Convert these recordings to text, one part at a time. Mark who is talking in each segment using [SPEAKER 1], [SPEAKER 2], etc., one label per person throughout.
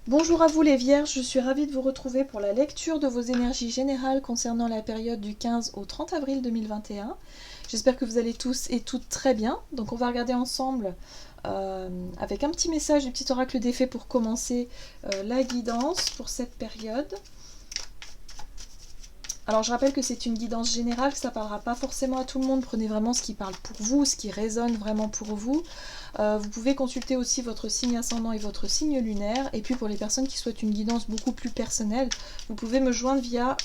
[SPEAKER 1] Bonjour à vous les Vierges, je suis ravie de vous retrouver pour la lecture de vos énergies générales concernant la période du 15 au 30 avril 2021. J'espère que vous allez tous et toutes très bien. Donc on va regarder ensemble avec un petit message du petit oracle des fées pour commencer la guidance pour cette période. Alors je rappelle que c'est une guidance générale, que ça ne parlera pas forcément à tout le monde. Prenez vraiment ce qui parle pour vous, ce qui résonne vraiment pour vous. Vous pouvez consulter aussi votre signe ascendant et votre signe lunaire. Et puis pour les personnes qui souhaitent une guidance beaucoup plus personnelle, vous pouvez me joindre via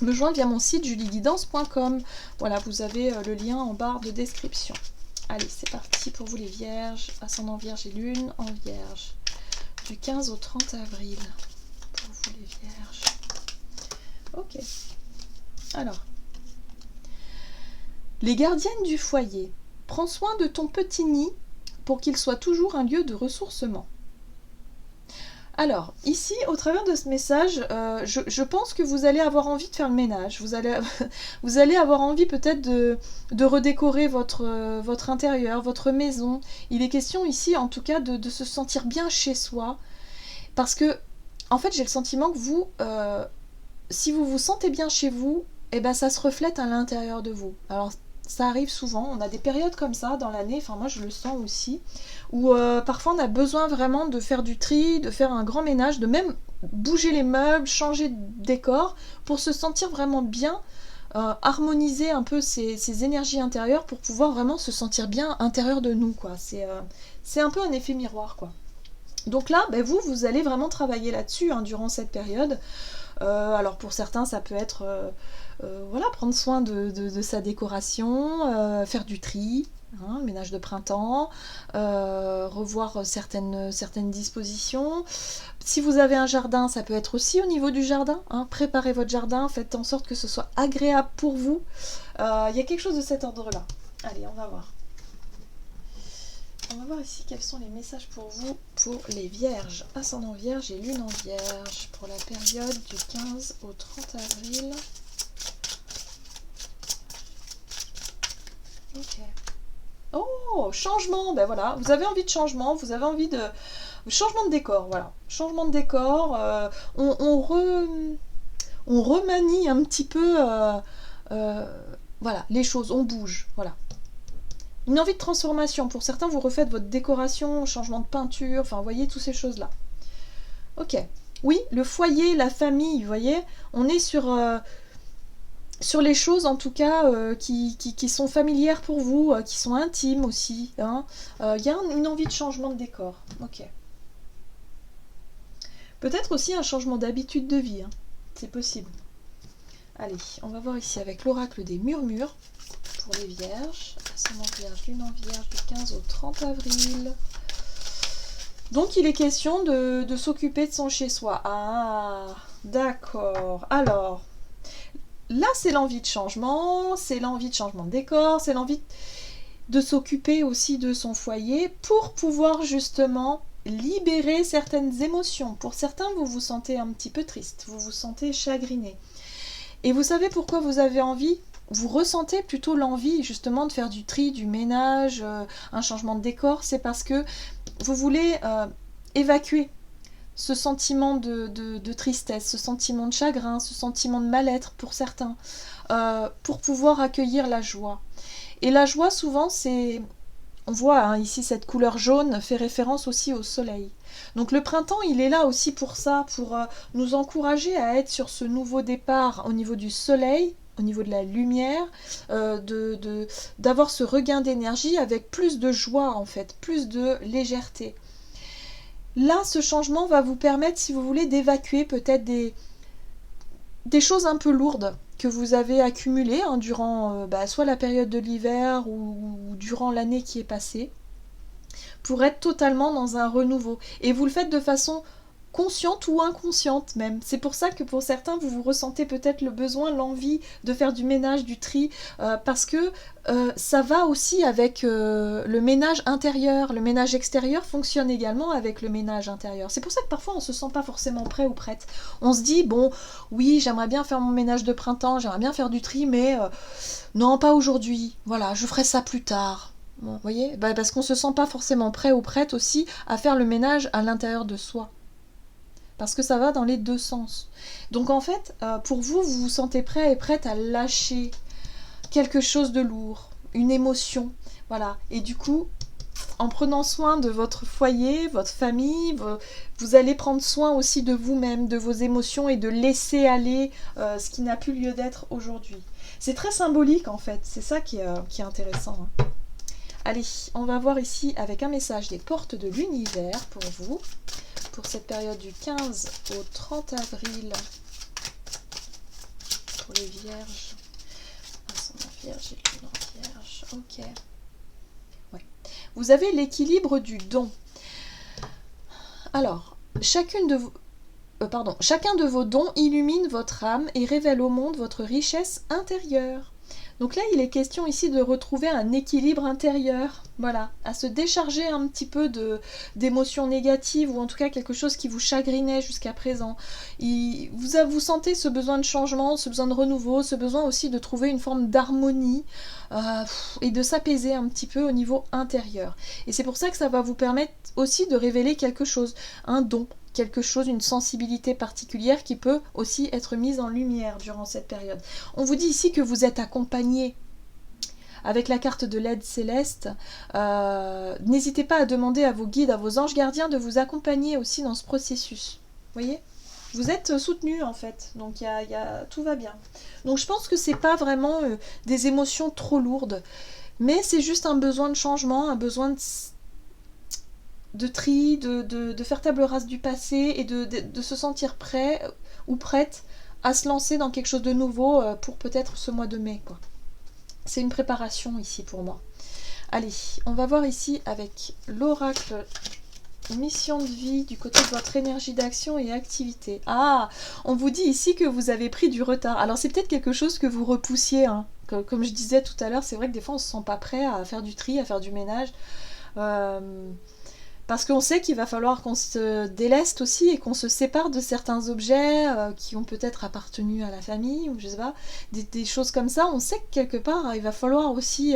[SPEAKER 1] mon site julieguidance.com. Voilà, vous avez le lien en barre de description. Allez, c'est parti pour vous les Vierges, ascendant Vierge et Lune en Vierge. Du 15 au 30 avril, pour vous les Vierges. Ok. Alors. Les gardiennes du foyer. Prends soin de ton petit nid pour qu'il soit toujours un lieu de ressourcement. Alors, ici, au travers de ce message, je pense que vous allez avoir envie de faire le ménage. Vous allez avoir envie peut-être de redécorer votre intérieur, votre maison. Il est question ici, en tout cas, de se sentir bien chez soi. Parce que, en fait, j'ai le sentiment que vous... si vous vous sentez bien chez vous, eh ben ça se reflète à l'intérieur de vous. Alors ça arrive souvent, on a des périodes comme ça dans l'année, enfin moi je le sens aussi, où parfois on a besoin vraiment de faire du tri, de faire un grand ménage, de même bouger les meubles, changer de décor, pour se sentir vraiment bien, harmoniser un peu ces énergies intérieures pour pouvoir vraiment se sentir bien à l'intérieur de nous, quoi. C'est un peu un effet miroir, quoi. Donc là, ben vous allez vraiment travailler là-dessus durant cette période. Alors pour certains, ça peut être voilà, prendre soin de sa décoration, faire du tri, le ménage de printemps, revoir certaines dispositions. Si vous avez un jardin, ça peut être aussi au niveau du jardin. Préparez votre jardin, faites en sorte que ce soit agréable pour vous. Il y a quelque chose de cet ordre-là. Allez, on va voir. On va voir ici quels sont les messages pour vous, pour les Vierges, ascendant Vierge et Lune en Vierge, pour la période du 15 au 30 avril. Ok. Oh, changement, ben voilà, vous avez envie de changement, vous avez envie de... Changement de décor, voilà. Changement de décor, on remanie un petit peu voilà, les choses, on bouge, voilà. Une envie de transformation. Pour certains, vous refaites votre décoration, changement de peinture, enfin, vous voyez, toutes ces choses-là. Ok. Oui, le foyer, la famille, vous voyez, on est sur les choses, en tout cas, qui sont familières pour vous, qui sont intimes aussi. Il y a une envie de changement de décor. Ok. Peut-être aussi un changement d'habitude de vie. C'est possible. Allez, on va voir ici avec l'oracle des murmures. Pour les Vierges, ascendant Vierge, Lune en Vierge du 15 au 30 avril. Donc il est question de s'occuper de son chez-soi. Ah, d'accord. Alors, là c'est l'envie de changement, de décor, c'est l'envie de s'occuper aussi de son foyer pour pouvoir justement libérer certaines émotions. Pour certains, vous vous sentez un petit peu triste, vous vous sentez chagriné. Et vous savez pourquoi vous avez envie ? Vous ressentez plutôt l'envie justement de faire du tri, du ménage, un changement de décor, c'est parce que vous voulez évacuer ce sentiment de tristesse, ce sentiment de chagrin, ce sentiment de mal-être pour certains, pour pouvoir accueillir la joie. Et la joie, souvent, c'est... On voit ici cette couleur jaune fait référence aussi au soleil. Donc le printemps, il est là aussi pour ça, pour nous encourager à être sur ce nouveau départ au niveau du soleil, au niveau de la lumière, d'avoir ce regain d'énergie avec plus de joie en fait, plus de légèreté. Là, ce changement va vous permettre, si vous voulez, d'évacuer peut-être des choses un peu lourdes que vous avez accumulées durant soit la période de l'hiver ou durant l'année qui est passée, pour être totalement dans un renouveau. Et vous le faites de façon consciente ou inconsciente même. C'est pour ça que pour certains, vous ressentez peut-être le besoin, l'envie de faire du ménage, du tri, parce que ça va aussi avec le ménage intérieur. Le ménage extérieur fonctionne également avec le ménage intérieur. C'est pour ça que parfois on ne se sent pas forcément prêt ou prête. On se dit, bon, oui, j'aimerais bien faire mon ménage de printemps, j'aimerais bien faire du tri, mais non, pas aujourd'hui. Voilà, je ferai ça plus tard. Bon, vous voyez, parce qu'on se sent pas forcément prêt ou prête aussi à faire le ménage à l'intérieur de soi. Parce que ça va dans les deux sens. Donc en fait, pour vous, vous vous sentez prêt et prête à lâcher quelque chose de lourd, une émotion. Voilà. Et du coup, en prenant soin de votre foyer, votre famille, vous allez prendre soin aussi de vous-même, de vos émotions et de laisser aller ce qui n'a plus lieu d'être aujourd'hui. C'est très symbolique en fait, c'est ça qui est intéressant. Hein. Allez, on va voir ici avec un message des portes de l'univers pour vous, pour cette période du 15 au 30 avril, pour les vierges. Ascendant vierge et lune en vierge, ok. Ouais. Vous avez l'équilibre du don. Alors, chacun de vos dons illumine votre âme et révèle au monde votre richesse intérieure. Donc là, il est question ici de retrouver un équilibre intérieur, voilà, à se décharger un petit peu d'émotions négatives ou en tout cas quelque chose qui vous chagrinait jusqu'à présent. Vous sentez ce besoin de changement, ce besoin de renouveau, ce besoin aussi de trouver une forme d'harmonie et de s'apaiser un petit peu au niveau intérieur. Et c'est pour ça que ça va vous permettre aussi de révéler quelque chose, un don. Quelque chose, une sensibilité particulière qui peut aussi être mise en lumière durant cette période. On vous dit ici que vous êtes accompagné avec la carte de l'aide céleste. N'hésitez pas à demander à vos guides, à vos anges gardiens de vous accompagner aussi dans ce processus. Vous voyez ? Vous êtes soutenu en fait, donc tout va bien. Donc je pense que c'est pas vraiment des émotions trop lourdes, mais c'est juste un besoin de changement, un besoin de tri, de faire table rase du passé et de se sentir prêt ou prête à se lancer dans quelque chose de nouveau pour peut-être ce mois de mai, quoi. C'est une préparation ici pour moi. Allez, on va voir ici avec l'oracle mission de vie du côté de votre énergie d'action et activité. Ah, on vous dit ici que vous avez pris du retard. Alors c'est peut-être quelque chose que vous repoussiez, hein. Comme je disais tout à l'heure, c'est vrai que des fois on se sent pas prêt à faire du tri, à faire du ménage. Parce qu'on sait qu'il va falloir qu'on se déleste aussi et qu'on se sépare de certains objets qui ont peut-être appartenu à la famille ou je sais pas, des choses comme ça. On sait que quelque part il va falloir aussi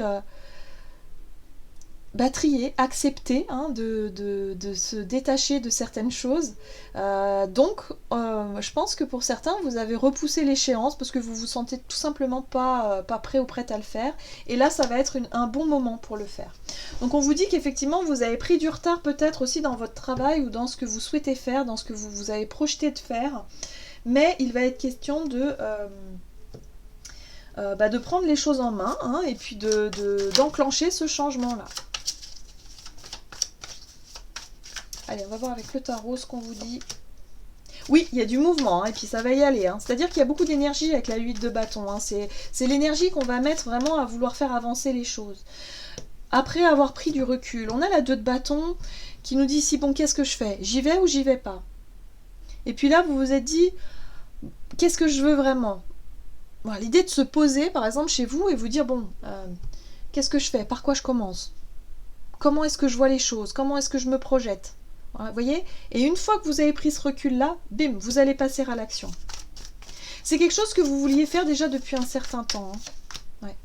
[SPEAKER 1] trier, accepter de se détacher de certaines choses. Donc je pense que pour certains vous avez repoussé l'échéance parce que vous vous sentez tout simplement pas prêt ou prête à le faire, et là ça va être un bon moment pour le faire. Donc on vous dit qu'effectivement vous avez pris du retard peut-être aussi dans votre travail ou dans ce que vous souhaitez faire, dans ce que vous avez projeté de faire, mais il va être question de prendre les choses en main et puis d'enclencher ce changement là. Allez, on va voir avec le tarot ce qu'on vous dit. Oui, il y a du mouvement, et puis ça va y aller. C'est-à-dire qu'il y a beaucoup d'énergie avec la 8 de bâton. C'est l'énergie qu'on va mettre vraiment à vouloir faire avancer les choses. Après avoir pris du recul, on a la 2 de bâton qui nous dit ici, bon, qu'est-ce que je fais? J'y vais ou j'y vais pas? Et puis là, vous vous êtes dit, qu'est-ce que je veux vraiment? Voilà, l'idée de se poser, par exemple, chez vous et vous dire, bon, qu'est-ce que je fais? Par quoi je commence? Comment est-ce que je vois les choses? Comment est-ce que je me projette? Vous voyez? Et une fois que vous avez pris ce recul-là, bim, vous allez passer à l'action. C'est quelque chose que vous vouliez faire déjà depuis un certain temps. Ouais.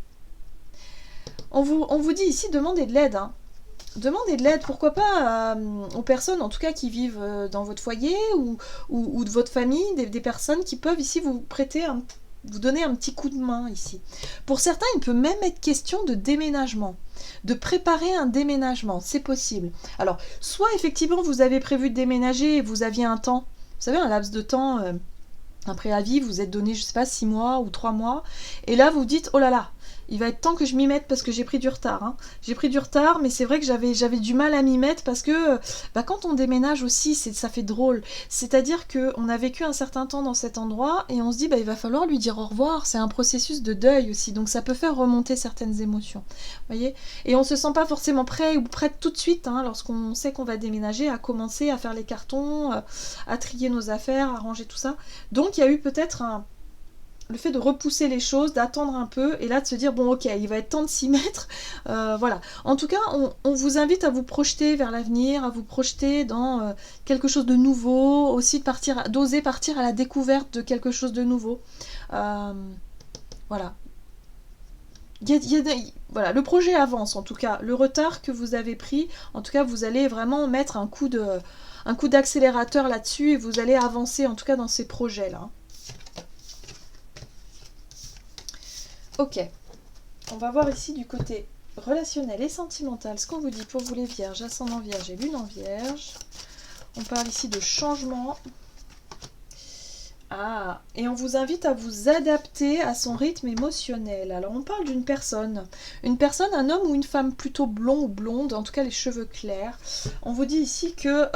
[SPEAKER 1] On vous dit ici, demandez de l'aide. Demandez de l'aide, pourquoi pas aux personnes, en tout cas qui vivent dans votre foyer ou de votre famille, des personnes qui peuvent ici vous prêter vous donner un petit coup de main ici. Pour certains, il peut même être question de déménagement, de préparer un déménagement, c'est possible. Alors, soit effectivement vous avez prévu de déménager et vous aviez un temps, vous savez, un laps de temps, un préavis, vous êtes donné, je sais pas, 6 mois ou 3 mois, et là vous dites, oh là là, il va être temps que je m'y mette parce que j'ai pris du retard. J'ai pris du retard, mais c'est vrai que j'avais du mal à m'y mettre parce que quand on déménage aussi, ça fait drôle. C'est-à-dire qu'on a vécu un certain temps dans cet endroit et on se dit il va falloir lui dire au revoir. C'est un processus de deuil aussi, donc ça peut faire remonter certaines émotions. Voyez ? Et on se sent pas forcément prêt ou prête tout de suite, lorsqu'on sait qu'on va déménager, à commencer à faire les cartons, à trier nos affaires, à ranger tout ça. Donc il y a eu peut-être le fait de repousser les choses, d'attendre un peu, et là de se dire, bon ok, il va être temps de s'y mettre. Voilà. En tout cas, on vous invite à vous projeter vers l'avenir, à vous projeter dans quelque chose de nouveau, aussi d'oser partir à la découverte de quelque chose de nouveau. Voilà. voilà, le projet avance en tout cas. Le retard que vous avez pris, en tout cas, vous allez vraiment mettre un coup d'accélérateur là-dessus et vous allez avancer en tout cas dans ces projets-là. Ok, on va voir ici du côté relationnel et sentimental ce qu'on vous dit pour vous les vierges, ascendant vierge et lune en vierge. On parle ici de changement. Ah, et on vous invite à vous adapter à son rythme émotionnel. Alors on parle d'une personne, un homme ou une femme plutôt blond ou blonde, en tout cas les cheveux clairs. On vous dit ici que,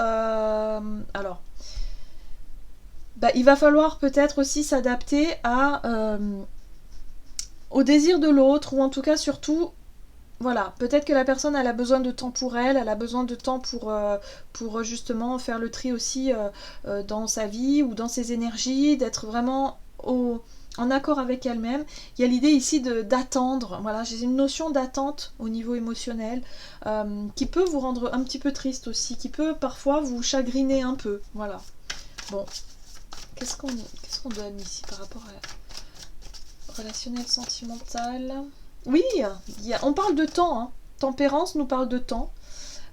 [SPEAKER 1] alors, il va falloir peut-être aussi s'adapter au désir de l'autre, ou en tout cas surtout, voilà, peut-être que la personne elle a besoin de temps pour elle, a besoin de temps pour justement faire le tri aussi dans sa vie ou dans ses énergies, d'être vraiment en accord avec elle-même. Il y a l'idée ici d'attendre, voilà, j'ai une notion d'attente au niveau émotionnel qui peut vous rendre un petit peu triste aussi, qui peut parfois vous chagriner un peu, voilà. Bon, qu'est-ce qu'on donne ici par rapport à relationnel sentimental ? Oui, on parle de temps, hein. Tempérance nous parle de temps.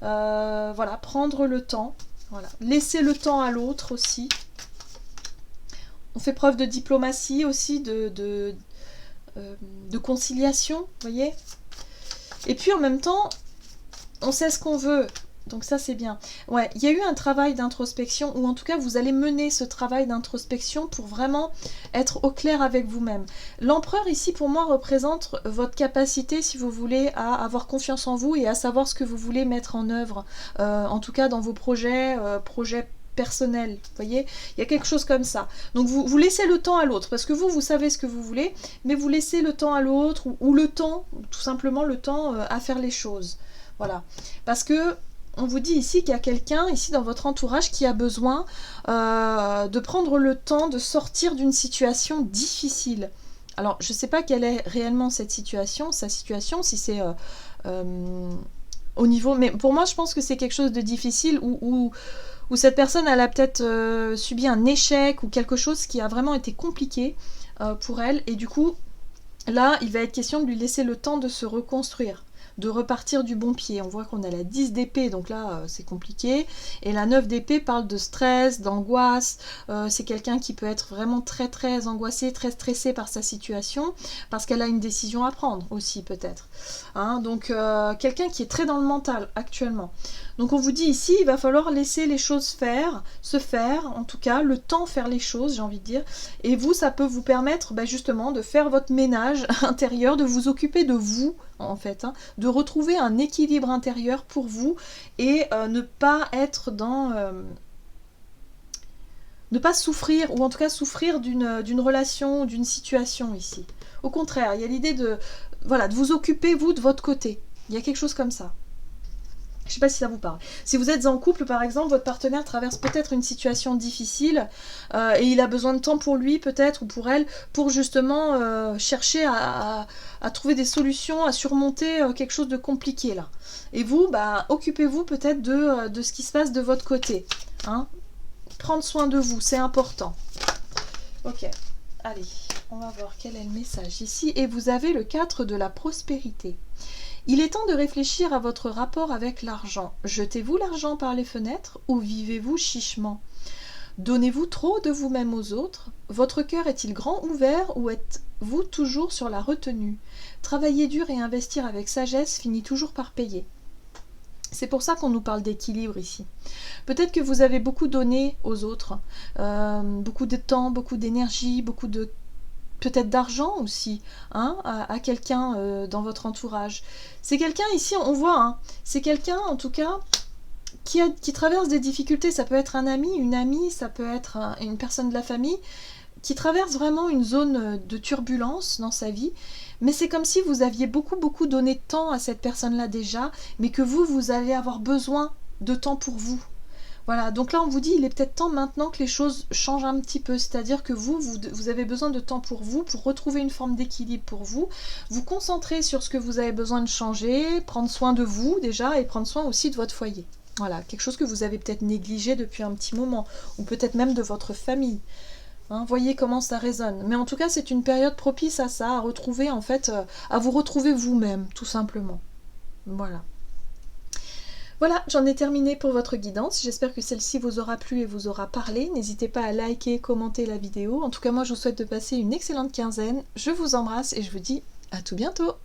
[SPEAKER 1] Voilà, prendre le temps. Voilà. Laisser le temps à l'autre aussi. On fait preuve de diplomatie aussi, de conciliation, vous voyez. Et puis en même temps, on sait ce qu'on veut. Donc ça c'est bien. Ouais, il y a eu un travail d'introspection, ou en tout cas vous allez mener ce travail d'introspection pour vraiment être au clair avec vous-même. L'empereur ici pour moi représente votre capacité, si vous voulez, à avoir confiance en vous et à savoir ce que vous voulez mettre en œuvre, en tout cas dans vos projets personnels, vous voyez, il y a quelque chose comme ça. Donc vous laissez le temps à l'autre, parce que vous savez ce que vous voulez, mais vous laissez le temps à l'autre, ou le temps, tout simplement le temps à faire les choses. Voilà, parce que on vous dit ici qu'il y a quelqu'un, ici dans votre entourage, qui a besoin de prendre le temps de sortir d'une situation difficile. Alors, je ne sais pas quelle est réellement sa situation, si c'est au niveau... Mais pour moi, je pense que c'est quelque chose de difficile où cette personne, elle a peut-être subi un échec ou quelque chose qui a vraiment été compliqué pour elle. Et du coup, là, il va être question de lui laisser le temps de se reconstruire, de repartir du bon pied. On voit qu'on a la 10 d'épée, donc là c'est compliqué, et la 9 d'épée parle de stress, d'angoisse. C'est quelqu'un qui peut être vraiment très très angoissé, très stressé par sa situation, parce qu'elle a une décision à prendre aussi peut-être, hein, donc quelqu'un qui est très dans le mental actuellement. Donc on vous dit ici, il va falloir laisser les choses se faire, en tout cas le temps faire les choses, j'ai envie de dire, et vous, ça peut vous permettre justement de faire votre ménage intérieur, de vous occuper de vous en fait, hein, de retrouver un équilibre intérieur pour vous et ne pas être dans... ne pas souffrir, ou en tout cas souffrir d'une relation, d'une situation ici. Au contraire, il y a l'idée de vous occuper, vous, de votre côté. Il y a quelque chose comme ça. Je ne sais pas si ça vous parle. Si vous êtes en couple, par exemple, votre partenaire traverse peut-être une situation difficile et il a besoin de temps pour lui, peut-être, ou pour elle, pour justement chercher à trouver des solutions, à surmonter quelque chose de compliqué, là. Et vous, occupez-vous peut-être de ce qui se passe de votre côté. Hein. Prendre soin de vous, c'est important. Ok, allez, on va voir quel est le message ici. Et vous avez le 4 de la prospérité. Il est temps de réfléchir à votre rapport avec l'argent. Jetez-vous l'argent par les fenêtres ou vivez-vous chichement? Donnez-vous trop de vous-même aux autres? Votre cœur est-il grand ouvert ou êtes-vous toujours sur la retenue? Travailler dur et investir avec sagesse finit toujours par payer. C'est pour ça qu'on nous parle d'équilibre ici. Peut-être que vous avez beaucoup donné aux autres, beaucoup de temps, beaucoup d'énergie, beaucoup de... peut-être d'argent aussi, hein, à quelqu'un dans votre entourage. C'est quelqu'un ici, on voit, hein, c'est quelqu'un en tout cas qui traverse des difficultés. Ça peut être un ami, une amie, ça peut être une personne de la famille qui traverse vraiment une zone de turbulence dans sa vie. Mais c'est comme si vous aviez beaucoup donné de temps à cette personne-là déjà, mais que vous allez avoir besoin de temps pour vous. Voilà, donc là on vous dit il est peut-être temps maintenant que les choses changent un petit peu, c'est-à-dire que vous avez besoin de temps pour vous, pour retrouver une forme d'équilibre pour vous, vous concentrer sur ce que vous avez besoin de changer, prendre soin de vous déjà et prendre soin aussi de votre foyer. Voilà, quelque chose que vous avez peut-être négligé depuis un petit moment, ou peut-être même de votre famille. Hein, voyez comment ça résonne. Mais en tout cas, c'est une période propice à ça, à retrouver en fait, à vous retrouver vous-même, tout simplement. Voilà. Voilà, j'en ai terminé pour votre guidance. J'espère que celle-ci vous aura plu et vous aura parlé. N'hésitez pas à liker, commenter la vidéo. En tout cas, moi, je vous souhaite de passer une excellente quinzaine. Je vous embrasse et je vous dis à tout bientôt.